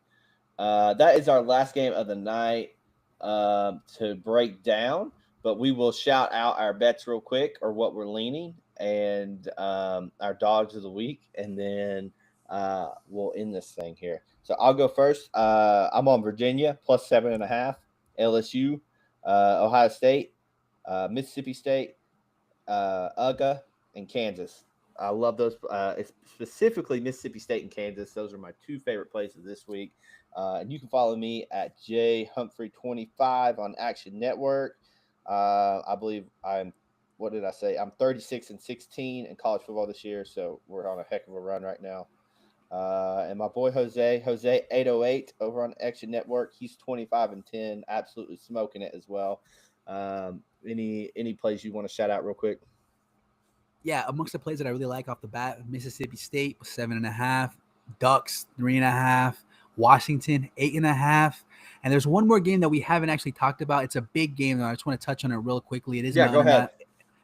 That is our last game of the night to break down. But we will shout out our bets real quick, or what we're leaning, and our dogs of the week, and then we'll end this thing here. So I'll go first. I'm on Virginia plus 7.5. LSU, Ohio State, Mississippi State, UGA, and Kansas. I love those. Specifically Mississippi State and Kansas. Those are my 2 favorite places this week. And you can follow me at jhumphrey25 on Action Network. I believe I'm 36-16 in college football this year, so we're on a heck of a run right now. And my boy Jose 808 over on Action Network, he's 25-10, absolutely smoking it as well. Any plays you want to shout out real quick? Yeah, amongst the plays that I really like off the bat, Mississippi State 7.5, Ducks 3.5, Washington 8.5. And there's one more game that we haven't actually talked about. It's a big game, though. I just want to touch on it real quickly. It is go ahead.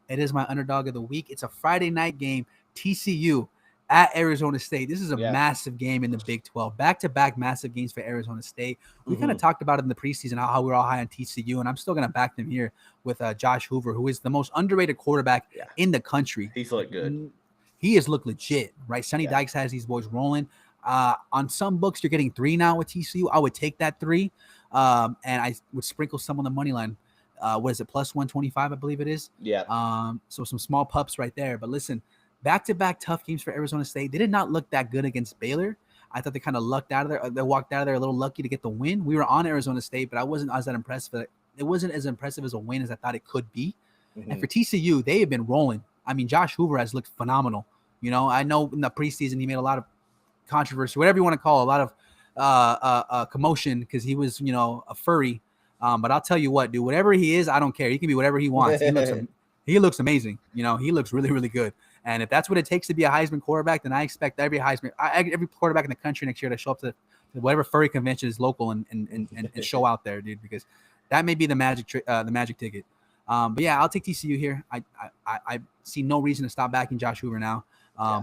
It is my underdog of the week. It's a Friday night game, TCU at Arizona State. This is a massive game in the Big 12. Back-to-back massive games for Arizona State. We kind of talked about it in the preseason, how we're all high on TCU, and I'm still going to back them here with Josh Hoover, who is the most underrated quarterback in the country. He's looked good. He has looked legit, right? Sonny Dykes has these boys rolling. On some books, you're getting 3 now with TCU. I would take that 3, and I would sprinkle some on the money line. What is it, plus 125, I believe it is? Yeah. So some small pups right there. But listen, back-to-back tough games for Arizona State. They did not look that good against Baylor. I thought they kind of lucked out of there. They walked out of there a little lucky to get the win. We were on Arizona State, but I wasn't as that impressed. It wasn't as impressive as a win as I thought it could be. And for TCU, they have been rolling. I mean, Josh Hoover has looked phenomenal. You know, I know in the preseason he made a lot of controversy, whatever you want to call it, a lot of commotion because he was, a furry. But I'll tell you what, dude, whatever he is, I don't care. He can be whatever he wants. He looks amazing. He looks really, really good. And if that's what it takes to be a Heisman quarterback, then I expect every quarterback in the country next year to show up to whatever furry convention is local and show out there, dude, because that may be the magic ticket. But yeah, I'll take TCU here. I see no reason to stop backing Josh Hoover now.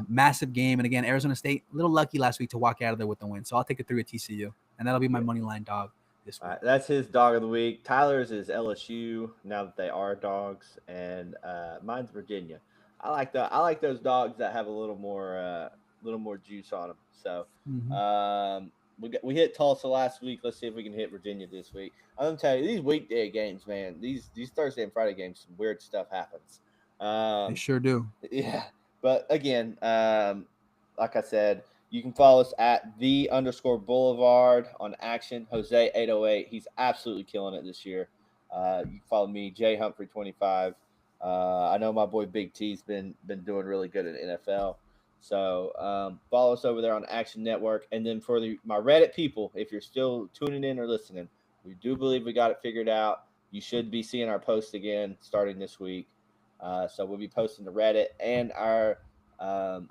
Massive game. And again, Arizona State, a little lucky last week to walk out of there with the win. So I'll take a 3 at TCU, and that'll be my money line dog this week. That's his dog of the week. Tyler's is LSU now that they are dogs, and mine's Virginia. I like those dogs that have a little more juice on them. So we hit Tulsa last week. Let's see if we can hit Virginia this week. I'm gonna tell you, these weekday games, man, these Thursday and Friday games, some weird stuff happens. They sure do. Yeah. But again, like I said, you can follow us at _Boulevard on Action. Jose 808, he's absolutely killing it this year. You can follow me, jhumphrey25. I know my boy Big T's been doing really good in NFL. So follow us over there on Action Network. And then for my Reddit people, if you're still tuning in or listening, we do believe we got it figured out. You should be seeing our post again starting this week. So we'll be posting to Reddit and our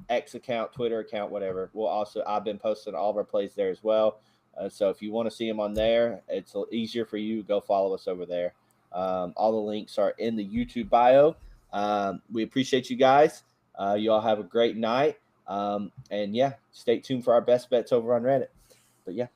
X account, Twitter account, whatever. I've been posting all of our plays there as well. So if you want to see them on there, it's easier for you. Go follow us over there. All the links are in the YouTube bio. We appreciate you guys. You all have a great night. And yeah, stay tuned for our best bets over on Reddit. But yeah.